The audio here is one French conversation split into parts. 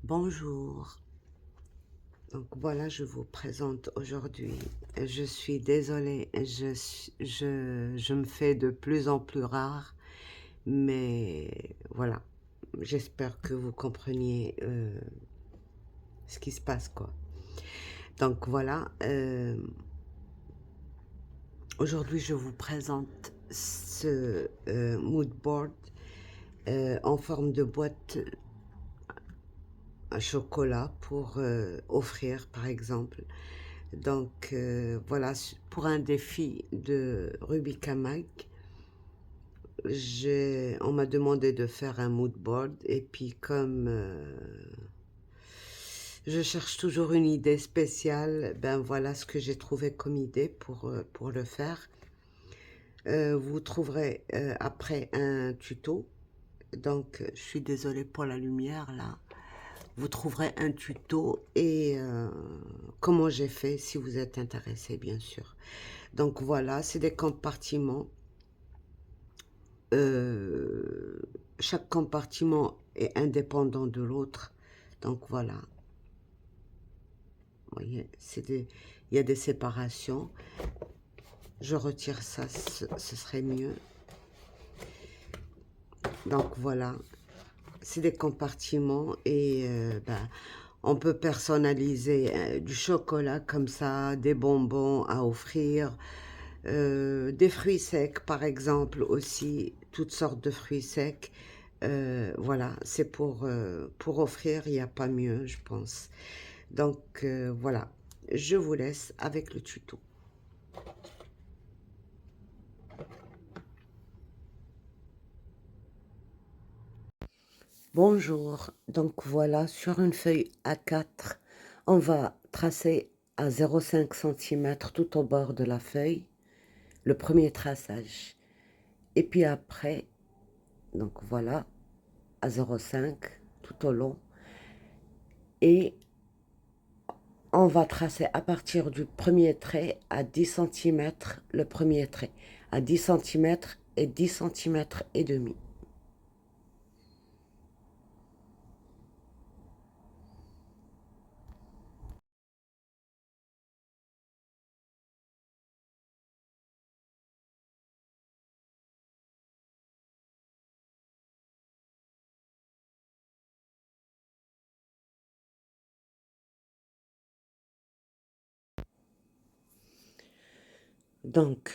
Bonjour, donc voilà, je vous présente aujourd'hui. Je suis désolée, je me fais de plus en plus rare, mais voilà, j'espère que vous compreniez ce qui se passe, quoi. Donc voilà, aujourd'hui je vous présente ce mood board en forme de boîte à chocolat pour offrir, par exemple. Donc voilà, pour un défi de Rubik Mag, on m'a demandé de faire un mood board et puis comme je cherche toujours une idée spéciale, ben voilà ce que j'ai trouvé comme idée pour le faire. Vous trouverez après un tuto, donc je suis désolée pour la lumière là. Vous trouverez un tuto et comment j'ai fait si vous êtes intéressé, bien sûr. Donc voilà, c'est des compartiments. Euh, Chaque compartiment est indépendant de l'autre. Donc voilà, vous voyez, il y a des séparations. Je retire ça, ce serait mieux. Donc voilà, c'est des compartiments et ben, on peut personnaliser du chocolat comme ça, des bonbons à offrir, des fruits secs par exemple aussi, toutes sortes de fruits secs. Voilà, c'est pour offrir, il n'y a pas mieux, je pense. Donc voilà, je vous laisse avec le tuto. Bonjour, donc voilà, sur une feuille A4, on va tracer à 0,5 cm tout au bord de la feuille, le premier traçage. Et puis après, donc voilà, à 0,5 tout au long. Et on va tracer à partir du premier trait à 10 cm, le premier trait, à 10 cm et 10 cm et demi. Donc,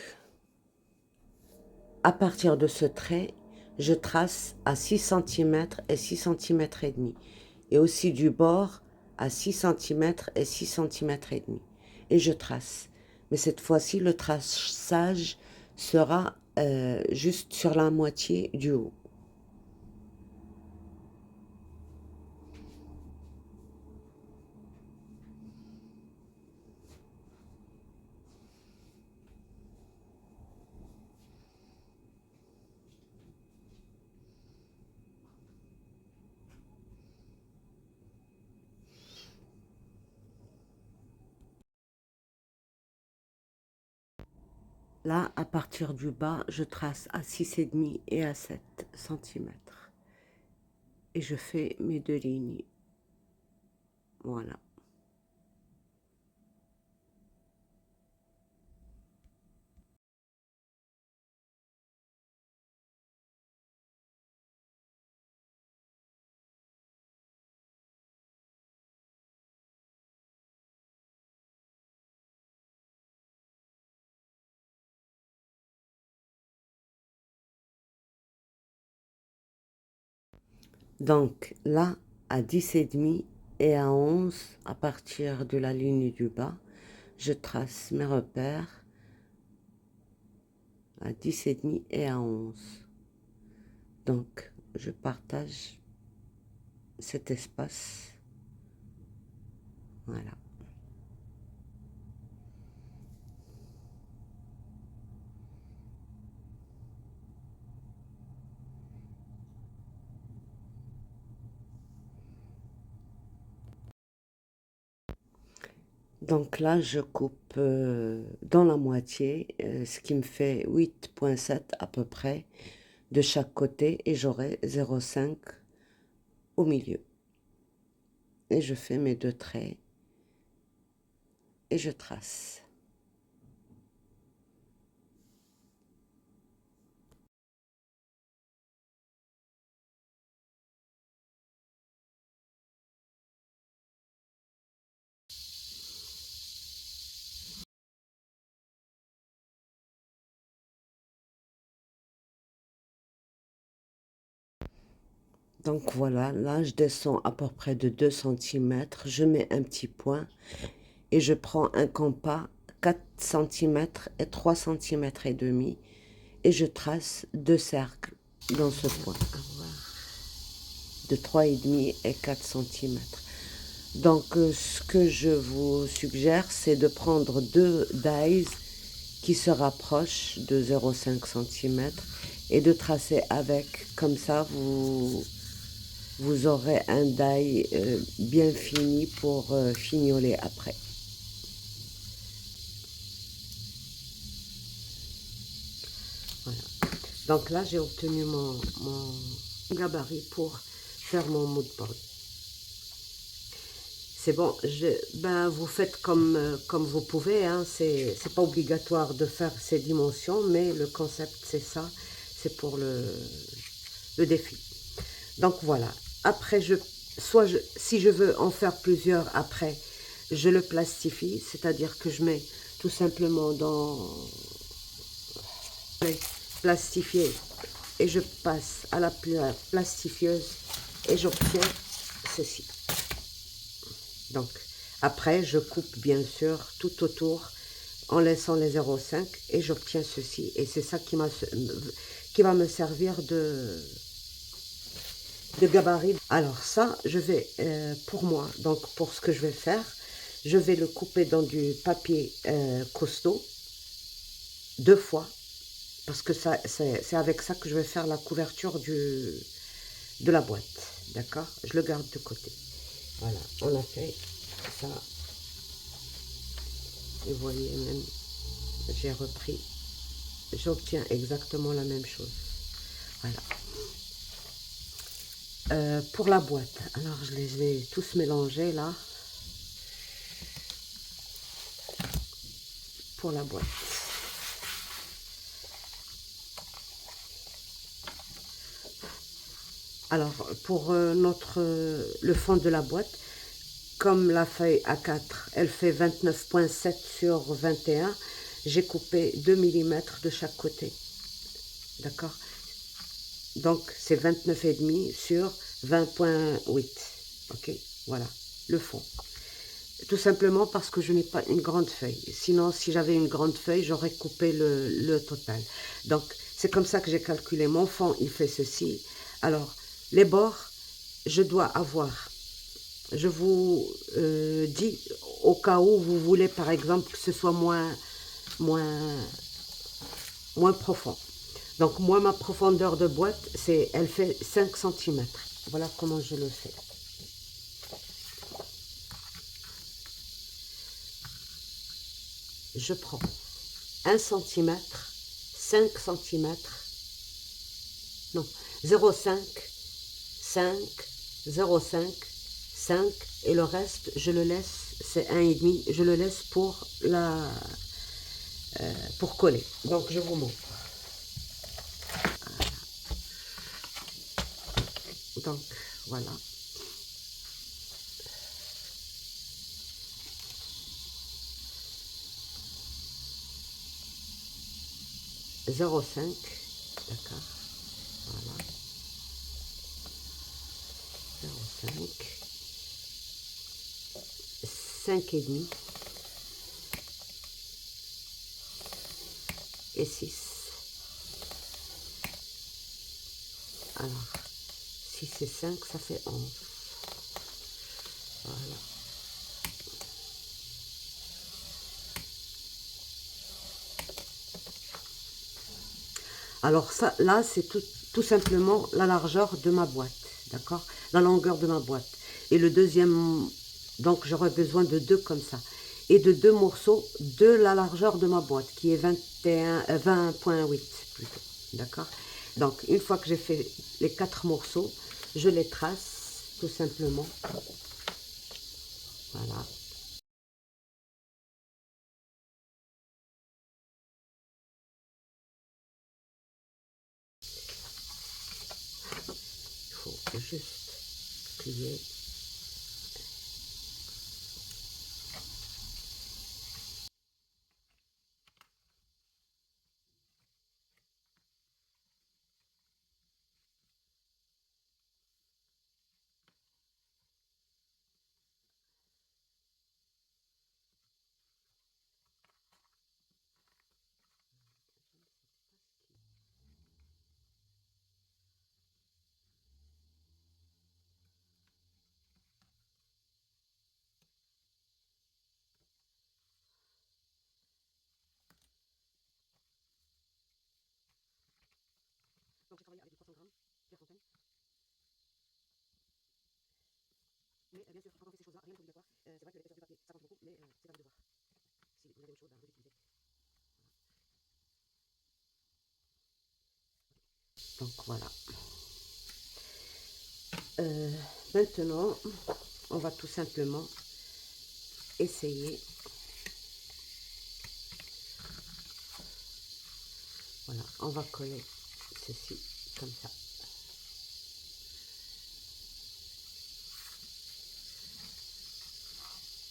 à partir de ce trait, je trace à 6 cm et 6 cm et demi. Et aussi du bord à 6 cm et 6 cm et demi. Et je trace. Mais cette fois-ci, le traçage sera juste sur la moitié du haut. Là, à partir du bas, je trace à 6,5 et à 7 cm. Et je fais mes deux lignes. Voilà. Donc là, à 10,5 et à 11, à partir de la ligne du bas, je trace mes repères à 10,5 et à 11. Donc, je partage cet espace. Voilà. Donc là, je coupe dans la moitié, ce qui me fait 8,7 à peu près de chaque côté et j'aurai 0,5 au milieu. et je fais mes 2 traits et je trace. Donc voilà, là je descends à peu près de 2 centimètres, je mets un petit point et je prends un compas 4 centimètres et 3 centimètres et demi et je trace 2 cercles dans ce point de 3,5 et 4 centimètres. Donc ce que je vous suggère, c'est de prendre 2 dies qui se rapprochent de 0,5 cm et de tracer avec, comme ça vous aurez un die bien fini pour fignoler après. Voilà. Donc là, j'ai obtenu mon gabarit pour faire mon mood board. C'est bon, vous faites comme vous pouvez, hein. C'est pas obligatoire de faire ces dimensions, mais le concept c'est ça, c'est pour le défi. Donc voilà, après si je veux en faire plusieurs après, je le plastifie, c'est-à-dire que je mets tout simplement dans plastifier et je passe à la plastifieuse et j'obtiens ceci. Donc après je coupe bien sûr tout autour en laissant les 0,5 et j'obtiens ceci et c'est ça qui va me servir de gabarit. Alors ça je vais pour moi, donc pour ce que je vais faire, je vais le couper dans du papier costaud 2 fois parce que c'est avec ça que je vais faire la couverture de la boîte, d'accord? Je le garde de côté. Voilà, on a fait ça. Et vous voyez même, j'ai repris, j'obtiens exactement la même chose. Voilà. Pour la boîte, alors je les ai tous mélangés là. Pour la boîte. Alors, pour le fond de la boîte, comme la feuille A4, elle fait 29,7 sur 21, j'ai coupé 2 mm de chaque côté. D'accord? Donc, c'est 29,5 sur 20,8. Ok? Voilà, le fond. Tout simplement parce que je n'ai pas une grande feuille. Sinon, si j'avais une grande feuille, j'aurais coupé le total. Donc, c'est comme ça que j'ai calculé. Mon fond, il fait ceci. Alors, les bords, je dois avoir, je vous dis, au cas où vous voulez, par exemple, que ce soit moins profond. Donc, moi, ma profondeur de boîte, elle fait 5 cm. Voilà comment je le fais. Je prends 1 cm, 5 cm, non, 0,5, 5, 0,5, 5, et le reste, je le laisse, c'est 1,5, je le laisse pour coller. Donc, je vous montre. Donc, voilà. Zéro cinq, d'accord, voilà, 0,5, 5,5 et 6. Alors, 6 et 5, ça fait 11. Voilà. Alors ça, là, c'est tout simplement la largeur de ma boîte, d'accord? La longueur de ma boîte. Et le deuxième, donc j'aurais besoin de 2 comme ça. Et de 2 morceaux de la largeur de ma boîte, qui est 20,8 plutôt, d'accord? Donc, une fois que j'ai fait les 4 morceaux, je les trace, tout simplement. Voilà. Il faut juste plier. Donc j'ai travaillé avec du 300 grammes, Pierre Fontaine. Mais bien sûr, quand on fait ces choses-là, rien n'est obligatoire. C'est vrai que l'épaisseur du papier, ça compte beaucoup, mais c'est à vous de voir. Si vous avez une chose, vous l'utilisez. Donc voilà. Maintenant, on va tout simplement essayer. Voilà, on va coller ceci comme ça.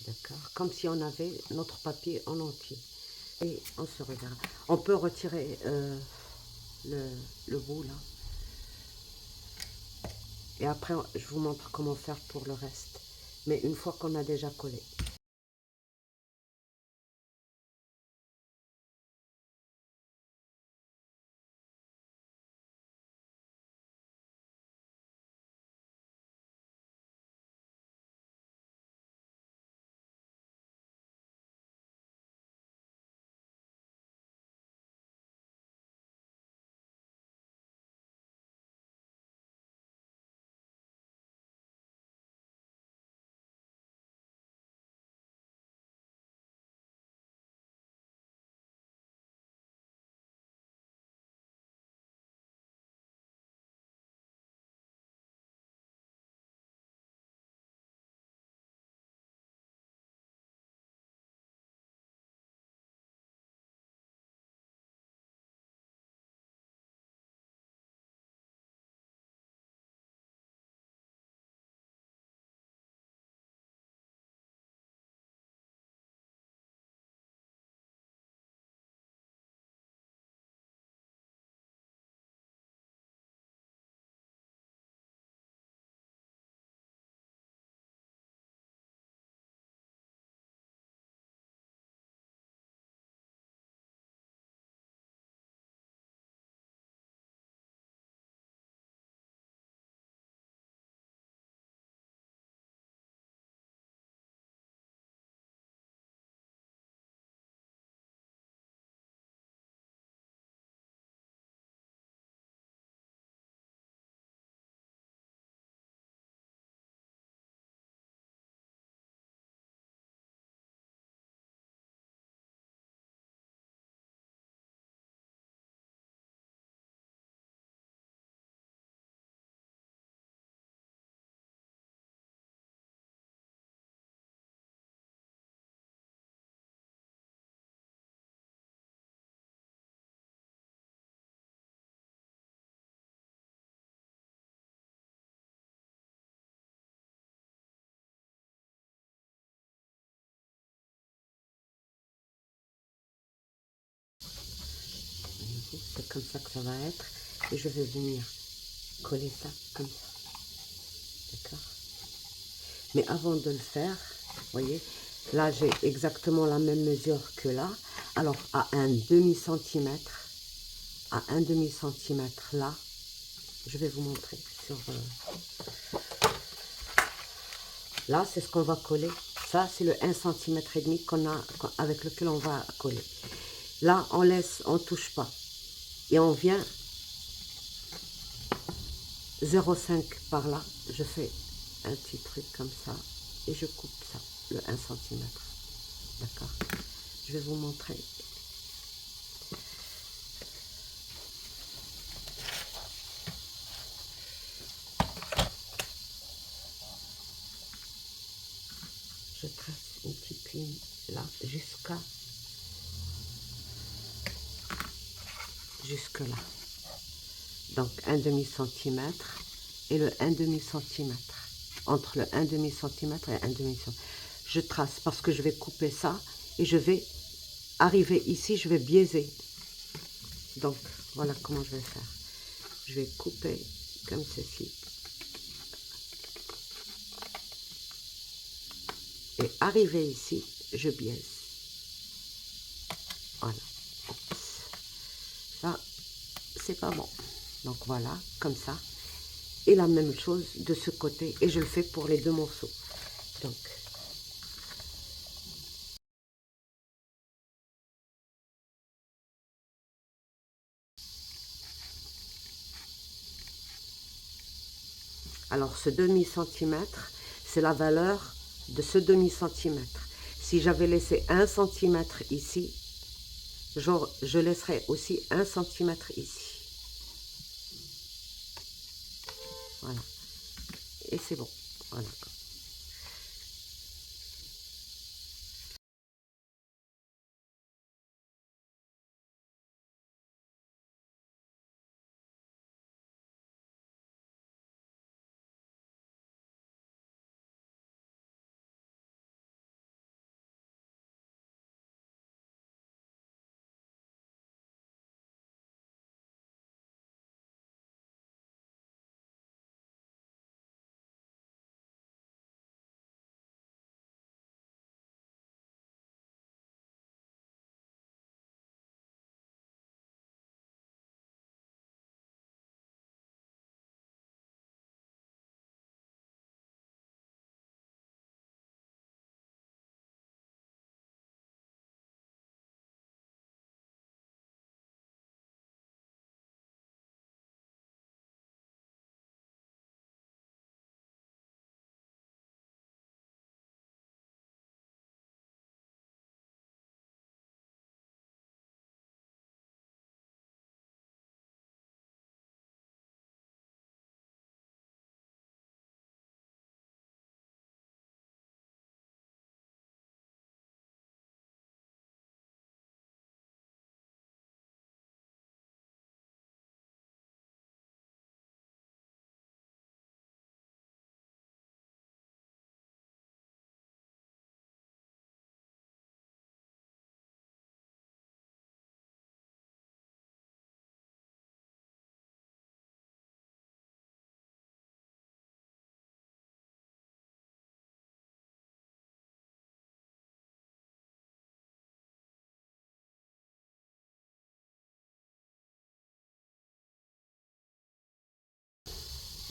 D'accord, comme si on avait notre papier en entier. Et on se reverra. On peut retirer le bout là. Et après, je vous montre comment faire pour le reste. Mais une fois qu'on a déjà collé. C'est comme ça que ça va être. Et je vais venir coller ça comme ça. D'accord? Mais avant de le faire, vous voyez, là j'ai exactement la même mesure que là. Alors à un demi-centimètre, là, je vais vous montrer sur... là, c'est ce qu'on va coller. Ça, c'est le 1,5 cm qu'on a, avec lequel on va coller. Là, on laisse, on touche pas. Et on vient 0,5 par là. Je fais un petit truc comme ça. Et je coupe ça, le 1 cm. D'accord? Je vais vous montrer. Je une là jusque là. Donc un demi-centimètre et le 1/2 centimètre. Entre le 1/2 centimètre et 1/2 centimètre. Je trace parce que je vais couper ça et je vais arriver ici, je vais biaiser. Donc voilà comment je vais faire. Je vais couper comme ceci. Et arriver ici, je biaise. Voilà. Ça, c'est pas bon. Donc voilà, comme ça. Et la même chose de ce côté. Et je le fais pour les deux morceaux. Donc, alors ce demi-centimètre, c'est la valeur de ce demi-centimètre. Si j'avais laissé 1 centimètre ici, je laisserai aussi 1 centimètre ici. Voilà. Et c'est bon. Voilà.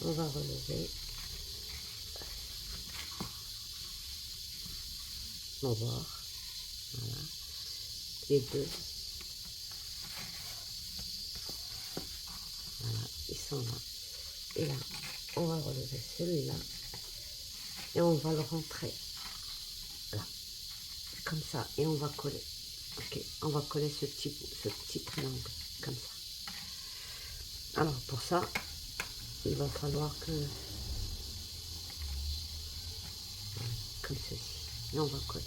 On va relever mon bord. Voilà. Les deux. Voilà. Ils sont là. Et là, on va relever celui-là. Et on va le rentrer là. Comme ça. Et on va coller. Ok. On va coller ce petit triangle. Comme ça. Alors, pour ça, il va falloir que... Comme ceci. Et on va coller.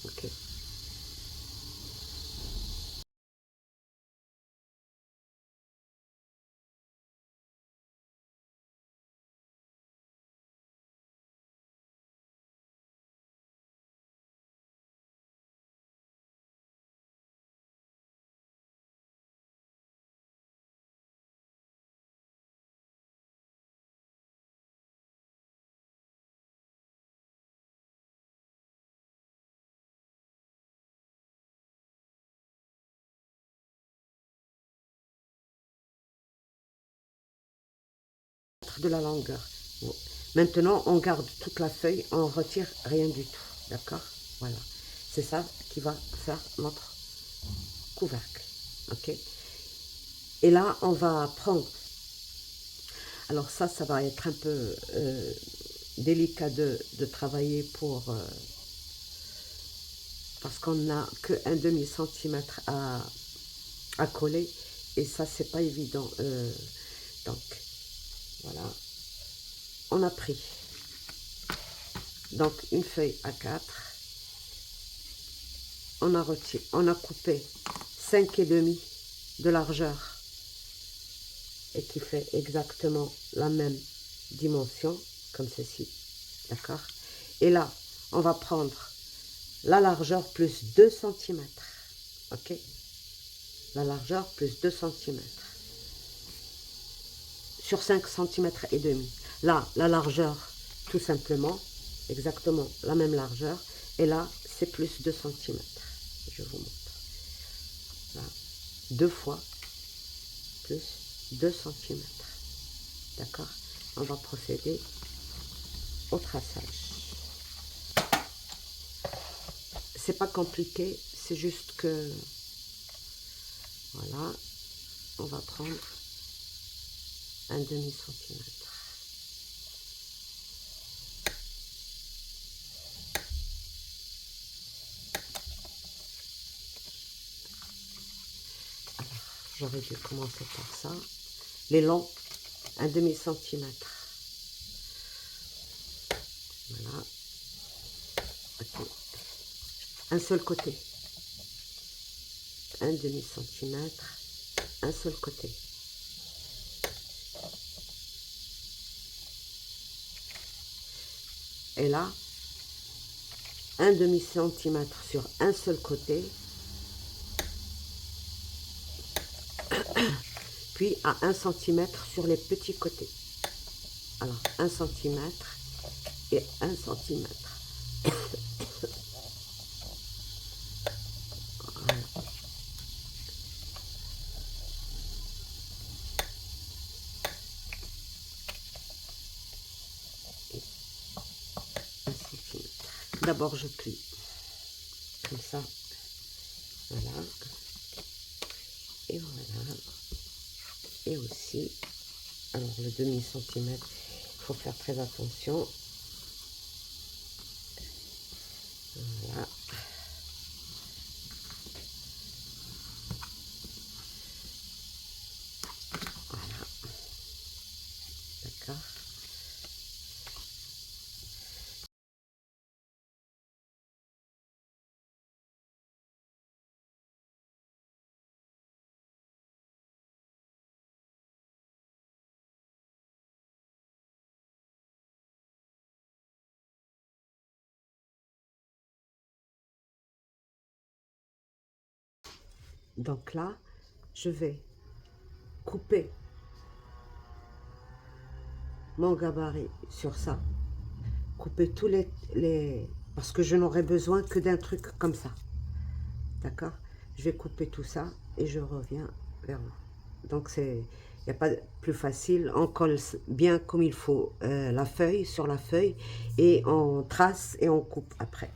Ok. De la longueur. Bon. Maintenant, on garde toute la feuille, on retire rien du tout. D'accord? Voilà. C'est ça qui va faire notre couvercle. Ok? Et là, on va prendre. Alors ça va être un peu délicat de travailler parce qu'on n'a que 1/2 centimètre à coller. Et ça, c'est pas évident. Donc, voilà. On a pris donc une feuille A4 on a coupé 5,5 de largeur et qui fait exactement la même dimension comme ceci, d'accord? Et là, on va prendre la largeur plus 2 cm, ok? La largeur plus 2 cm sur 5 cm et demi. Là, la largeur, tout simplement, exactement la même largeur. Et là, c'est plus 2 cm. Je vous montre. Là, 2 fois plus 2 cm. D'accord? On va procéder au traçage. C'est pas compliqué, c'est juste que, voilà, on va prendre un demi-centimètre. J'aurais dû commencer par ça. Les longs, un demi-centimètre. Voilà. Ok. Un seul côté. Un demi-centimètre. Un seul côté. Et là, un demi-centimètre sur un seul côté. Puis à 1 cm sur les petits côtés. Alors 1 cm et 1 cm. Voilà. Et 1 cm. D'abord je plie comme ça. Voilà. Et voilà. Et aussi, alors le demi-centimètre, il faut faire très attention. Voilà. Voilà. D'accord. Donc là, je vais couper mon gabarit sur ça. Couper tous les... Parce que je n'aurai besoin que d'un truc comme ça. D'accord? Je vais couper tout ça et je reviens vers vous. Donc, il n'y a pas plus facile. On colle bien comme il faut la feuille sur la feuille et on trace et on coupe après.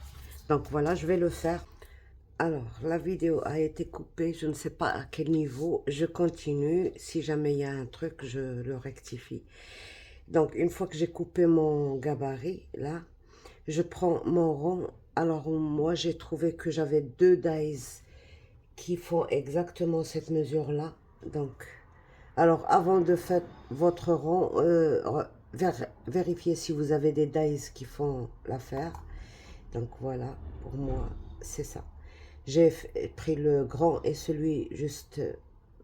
Donc, voilà, je vais le faire. Alors, la vidéo a été coupée. Je ne sais pas à quel niveau. Je continue. Si jamais il y a un truc, je le rectifie. Donc, une fois que j'ai coupé mon gabarit, là, je prends mon rond. Alors, moi, j'ai trouvé que j'avais 2 dies qui font exactement cette mesure-là. Donc, alors, avant de faire votre rond, vérifiez si vous avez des dies qui font l'affaire. Donc, voilà, pour moi, c'est ça. J'ai pris le grand et celui juste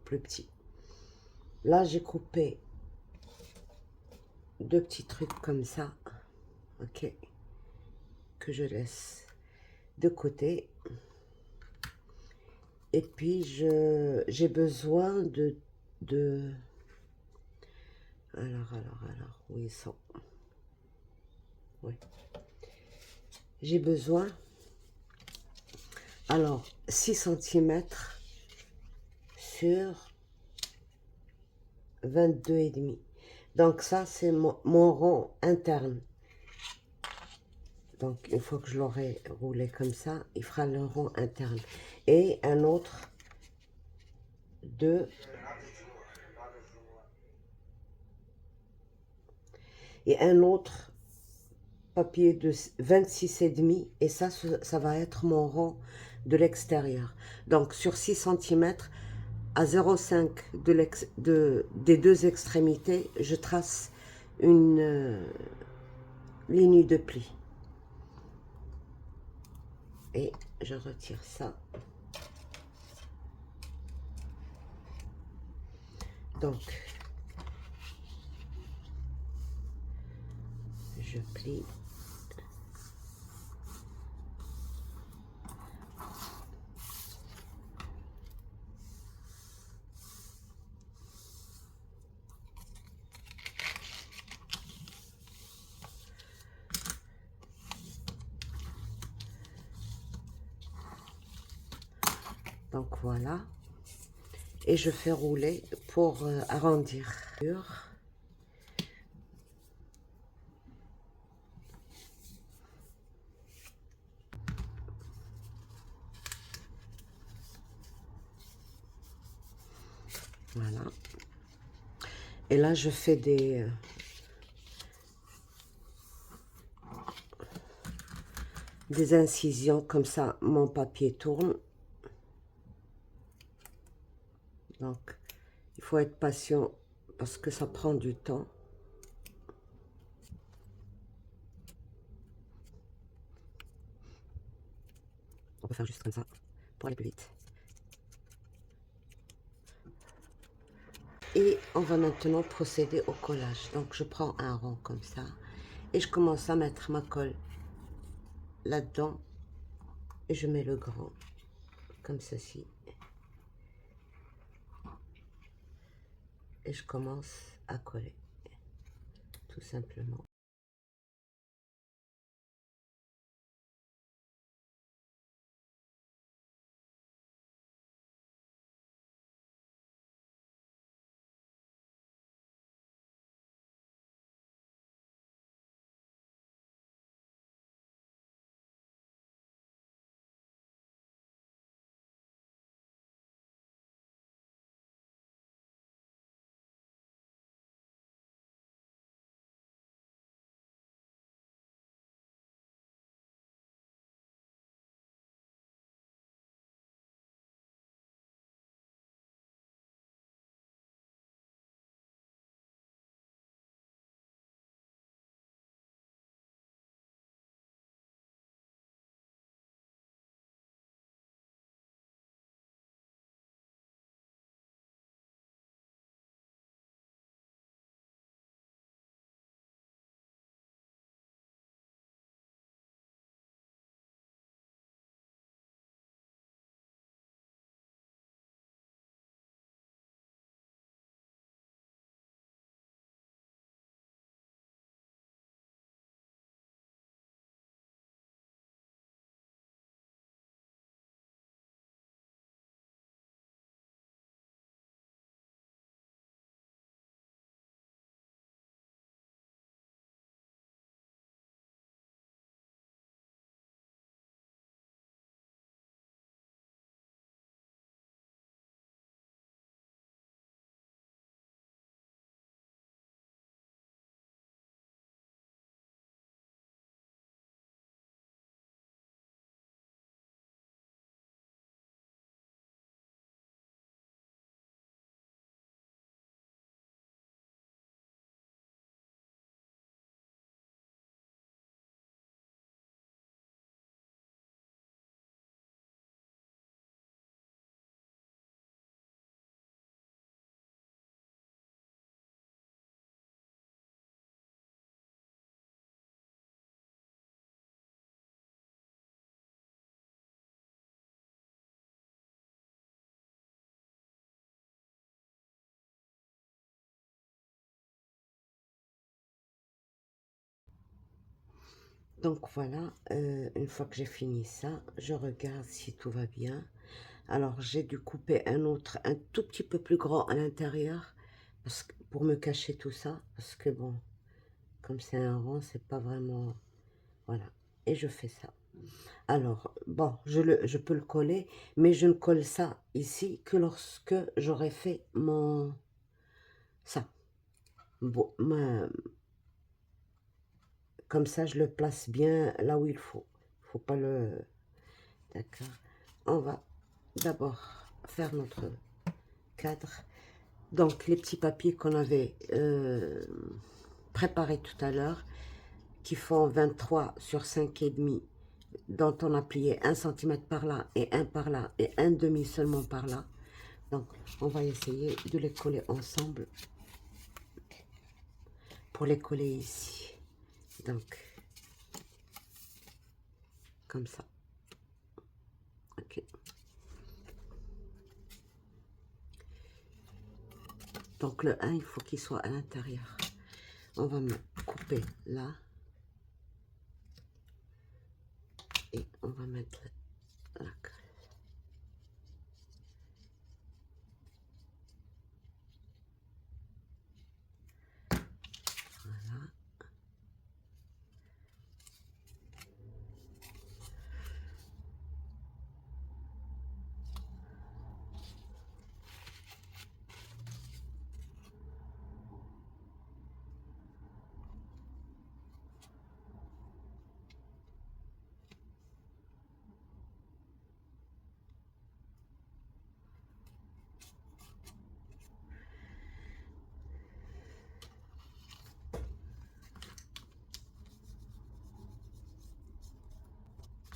plus petit. Là, j'ai coupé 2 petits trucs comme ça. Ok, que je laisse de côté. Et puis j'ai besoin de alors où ils sont? Oui, j'ai besoin, alors 6 cm sur 22,5. Donc ça c'est mon rond interne. Donc, une fois que je l'aurai roulé comme ça, il fera le rond interne. Et un autre de... Et un autre papier de 26,5. Et ça va être mon rond de l'extérieur. Donc, sur 6 cm, à 0,5 des deux extrémités, je trace une ligne de pli. Et je retire ça. Donc, je plie. Donc voilà. Et je fais rouler pour arrondir. Voilà. Et là, je fais des incisions, comme ça, mon papier tourne. Donc, il faut être patient parce que ça prend du temps. On peut faire juste comme ça pour aller plus vite. Et on va maintenant procéder au collage. Donc, je prends un rond comme ça et je commence à mettre ma colle là-dedans et je mets le grand comme ceci. Et je commence à coller, tout simplement. Donc voilà, une fois que j'ai fini ça, je regarde si tout va bien. Alors j'ai dû couper un autre, un tout petit peu plus grand à l'intérieur, pour me cacher tout ça, parce que bon, comme c'est un rond, c'est pas vraiment... Voilà, et je fais ça. Alors, bon, je peux le coller, mais je ne colle ça ici que lorsque j'aurai fait mon... ça. Bon, comme ça, je le place bien là où il faut. Il ne faut pas le... D'accord. On va d'abord faire notre cadre. Donc, les petits papiers qu'on avait préparés tout à l'heure, qui font 23 sur 5,5 dont on a plié 1 cm par là et un par là et un demi seulement par là. Donc on va essayer de les coller ensemble pour les coller ici. Donc comme ça. Ok. Donc le 1, il faut qu'il soit à l'intérieur. On va me couper là. Et on va mettre la colle. Voilà.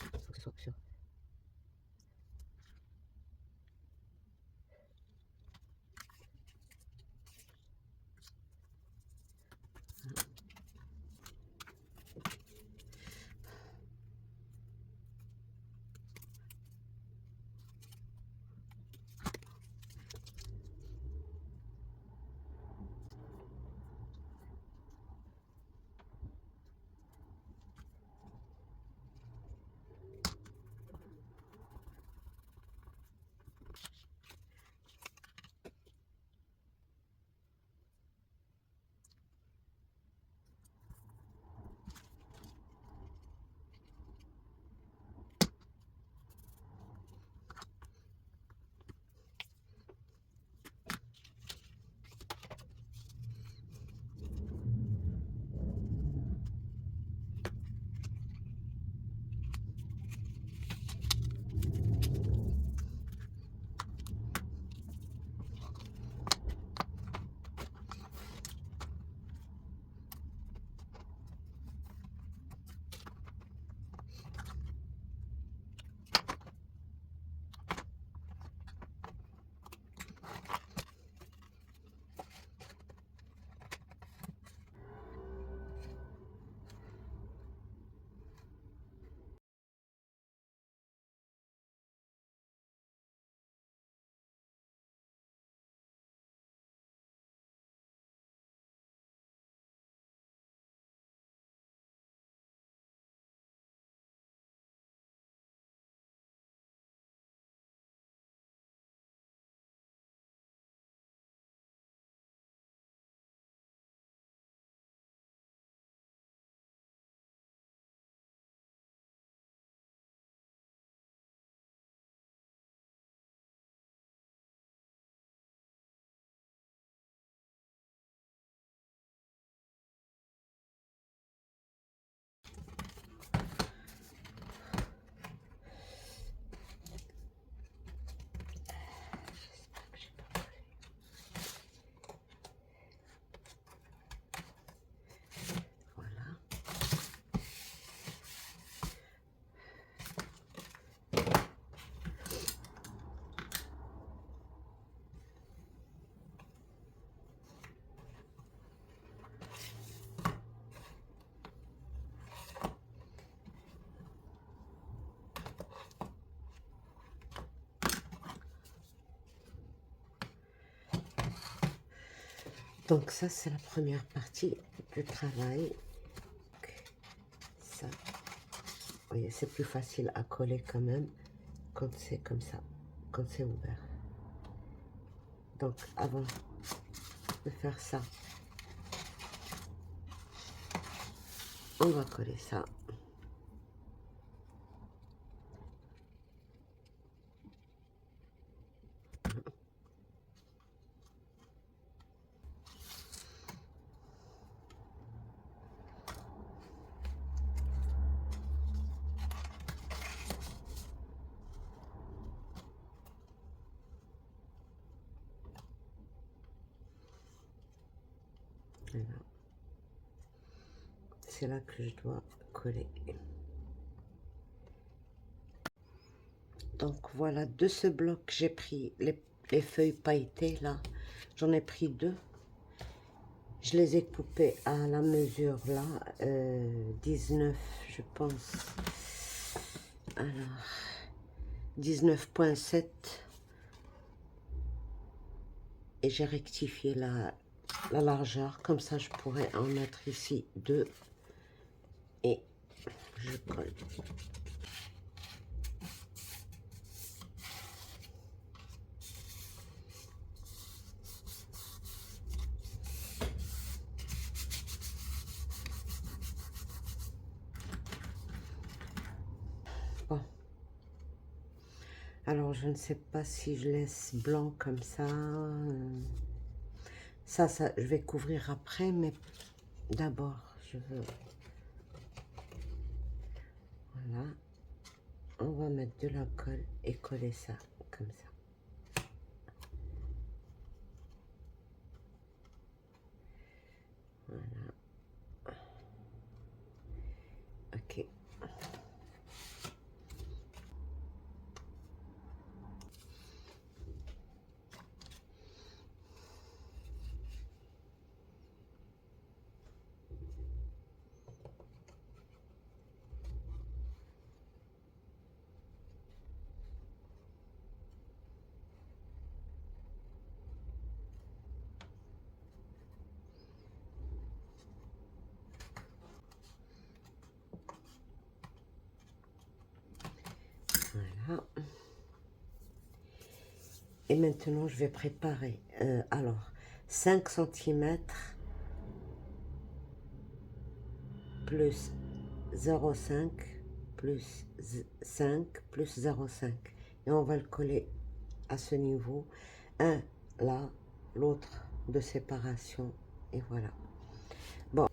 Il faut que ce soit sûr. Voilà. Donc ça, c'est la première partie du travail. Donc, ça, vous voyez, c'est plus facile à coller quand même quand c'est comme ça, quand c'est ouvert. Donc avant de faire ça, on va coller ça. Voilà. C'est là que je dois coller. Donc voilà, de ce bloc, j'ai pris les feuilles pailletées là. J'en ai pris 2. Je les ai coupées à la mesure là, 19 je pense. Alors, 19,7. Et j'ai rectifié la largeur. Comme ça, je pourrais en mettre ici 2. Et je colle. Bon. Alors, je ne sais pas si je laisse blanc comme ça. Ça, je vais couvrir après, mais d'abord, je veux... Voilà. On va mettre de la colle et coller ça comme ça. Voilà. Ok. Voilà. Et maintenant, je vais préparer. Alors, 5 centimètres plus 0,5 plus 5 plus 0,5. Et on va le coller à ce niveau. Un là, l'autre de séparation. Et voilà. Bon.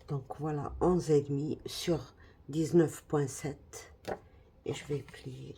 Donc voilà, 11,5 sur 19,7. Et je vais plier.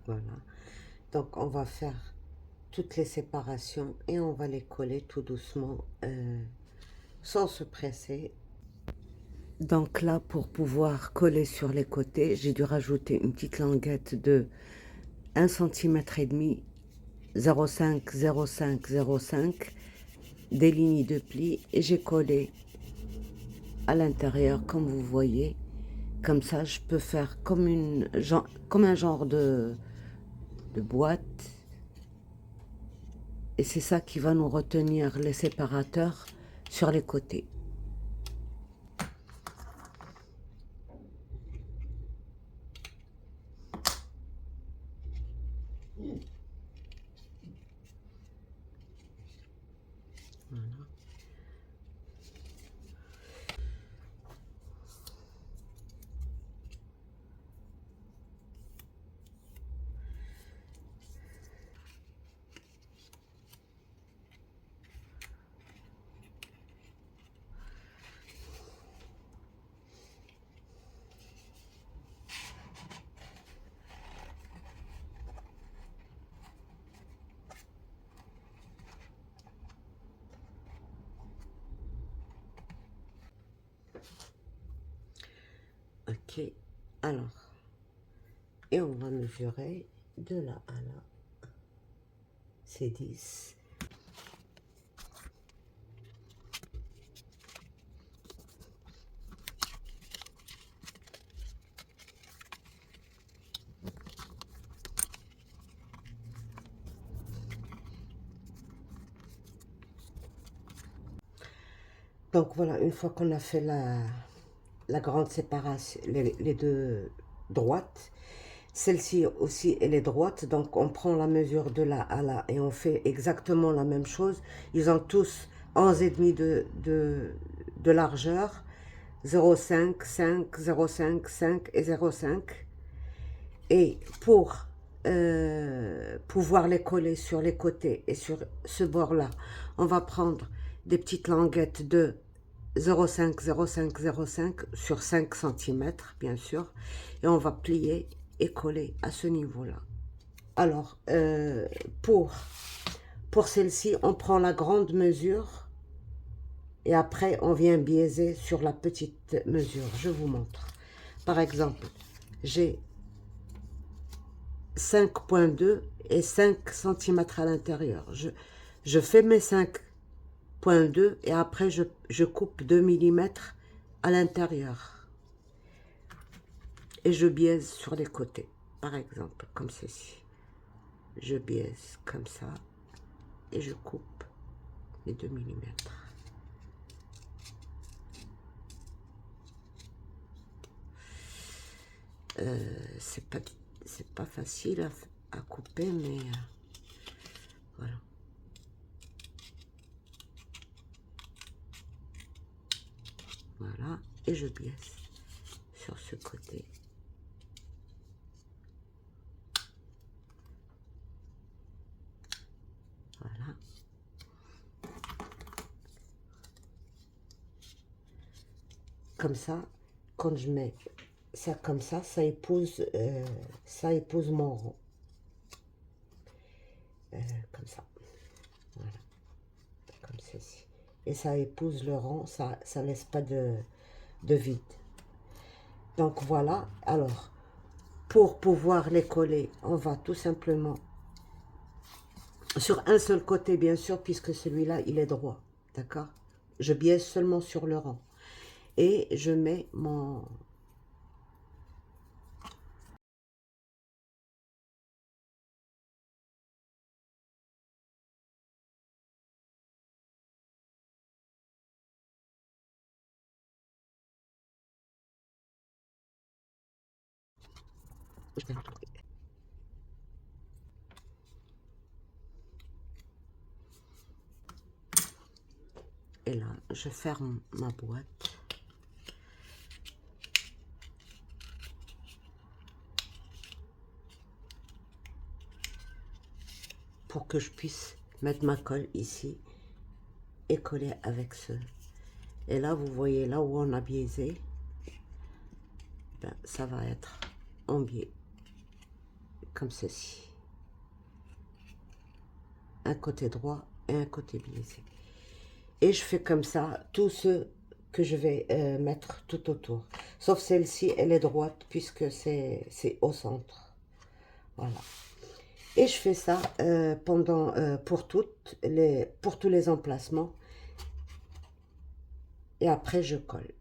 Voilà. Donc, on va faire toutes les séparations et on va les coller tout doucement sans se presser. Donc là, pour pouvoir coller sur les côtés, j'ai dû rajouter une petite languette de 1,5 cm, 0,5, 0,5, 0,5, des lignes de pli et j'ai collé à l'intérieur comme vous voyez. Comme ça, je peux faire comme, comme un genre de boîte. Et c'est ça qui va nous retenir les séparateurs sur les côtés. Voilà. Ok, alors, et on va mesurer de là à là, c'est 10. Donc voilà, une fois qu'on a fait la grande séparation, les deux droites, celle-ci aussi, elle est droite, donc on prend la mesure de là à là et on fait exactement la même chose. Ils ont tous 11,5 de largeur, 0,5, 5, 0,5, 5 et 0,5. Et pour pouvoir les coller sur les côtés et sur ce bord-là, on va prendre des petites languettes de 0,5, 0,5, 0,5 sur 5 cm, bien sûr, et on va plier et coller à ce niveau-là. Alors, pour celle-ci, on prend la grande mesure et après, on vient biaiser sur la petite mesure. Je vous montre. Par exemple, j'ai 5,2 et 5 cm à l'intérieur. Je fais mes 5,2 et après, je coupe 2 mm à l'intérieur. Et je biaise sur les côtés, par exemple, comme ceci. Je biaise comme ça et je coupe les 2 mm. C'est pas facile à couper, mais voilà. Voilà, et je biaise sur ce côté. Voilà. Comme ça, quand je mets ça comme ça épouse mon rond. Comme ça. Voilà. Comme ceci. Et ça épouse le rond, ça laisse pas de vide. Donc voilà. Alors, pour pouvoir les coller, on va tout simplement sur un seul côté, bien sûr, puisque celui-là, il est droit. D'accord? Je biaise seulement sur le rond. Et je mets mon... Et là, je ferme ma boîte. Pour que je puisse mettre ma colle ici et coller avec ce. Et là, vous voyez, là où on a biaisé, ben, ça va être en biais, comme ceci. Un côté droit et un côté biaisé. Et je fais comme ça tous ceux que je vais mettre tout autour. Sauf celle-ci, elle est droite puisque c'est au centre. Voilà. Et je fais ça pour tous les emplacements. Et après, je colle.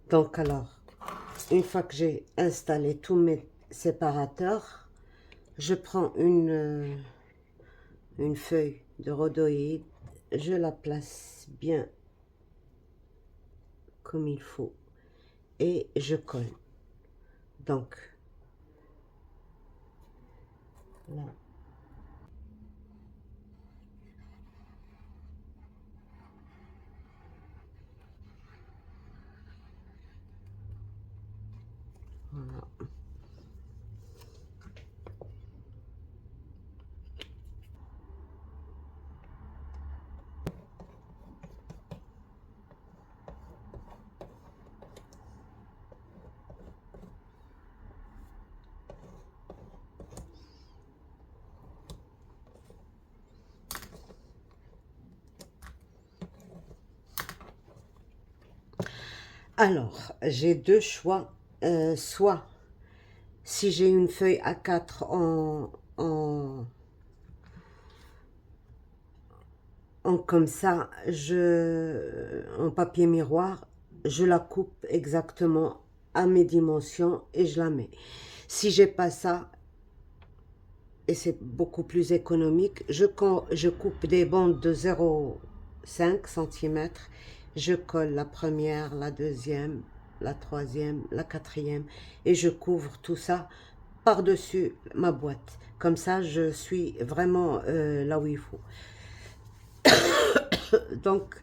Donc alors, une fois que j'ai installé tous mes séparateurs, je prends une feuille de rhodoïde, je la place bien comme il faut et je colle. Donc, là. Voilà. Alors, j'ai deux choix. Soit, si j'ai une feuille A4 comme ça, en papier miroir, je la coupe exactement à mes dimensions et je la mets. Si j'ai pas ça, et c'est beaucoup plus économique, je coupe des bandes de 0,5 cm, je colle la première, la deuxième, la troisième, la quatrième, et je couvre tout ça par-dessus ma boîte. Comme ça, je suis vraiment là où il faut. Donc,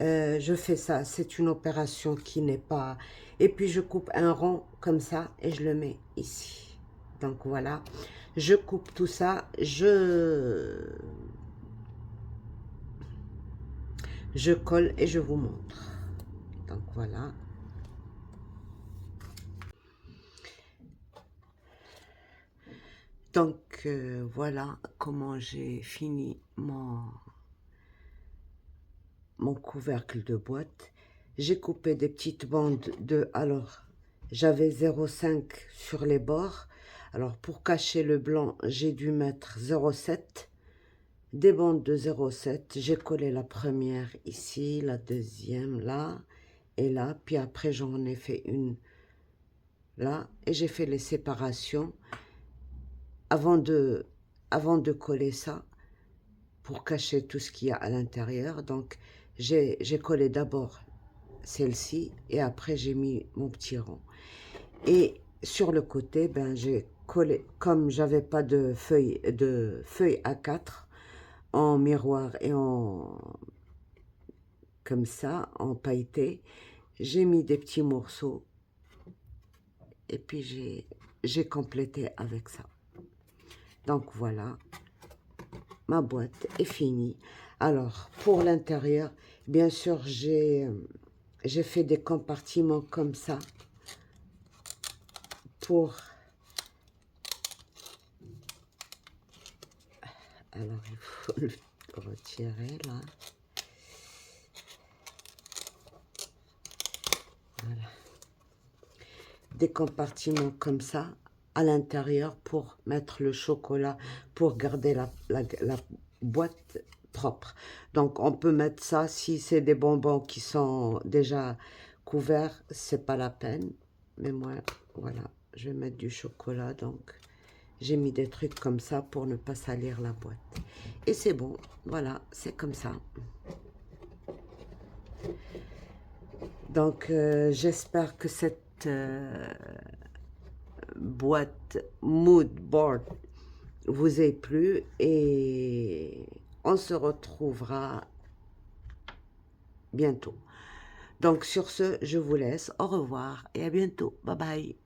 je fais ça. C'est une opération qui n'est pas... Et puis, je coupe un rond comme ça et je le mets ici. Donc, voilà. Je coupe tout ça. Je colle et je vous montre. Donc, voilà. Donc, voilà comment j'ai fini mon couvercle de boîte. J'ai coupé des petites bandes de... Alors, j'avais 0,5 sur les bords. Alors, pour cacher le blanc, j'ai dû mettre 0,7. Des bandes de 0,7. J'ai collé la première ici, la deuxième là et là. Puis après, j'en ai fait une là. Et j'ai fait les séparations avant de coller ça, pour cacher tout ce qu'il y a à l'intérieur. Donc, j'ai collé d'abord celle-ci et après j'ai mis mon petit rond. Et sur le côté, ben, j'ai collé, comme j'avais pas de feuilles A4 en miroir et comme ça, en pailleté, j'ai mis des petits morceaux et puis j'ai complété avec ça. Donc voilà, ma boîte est finie. Alors, pour l'intérieur, bien sûr, j'ai fait des compartiments comme ça pour... Alors, il faut le retirer, là. Voilà. Des compartiments comme ça, à l'intérieur, pour mettre le chocolat, pour garder boîte propre. Donc on peut mettre ça, si c'est des bonbons qui sont déjà couverts, c'est pas la peine. Mais moi, voilà, je vais mettre du chocolat, donc j'ai mis des trucs comme ça pour ne pas salir la boîte. Et c'est bon, voilà, c'est comme ça. Donc j'espère que cette boîte mood board vous ait plu et on se retrouvera bientôt. Donc sur ce, je vous laisse. Au revoir et à bientôt. Bye bye.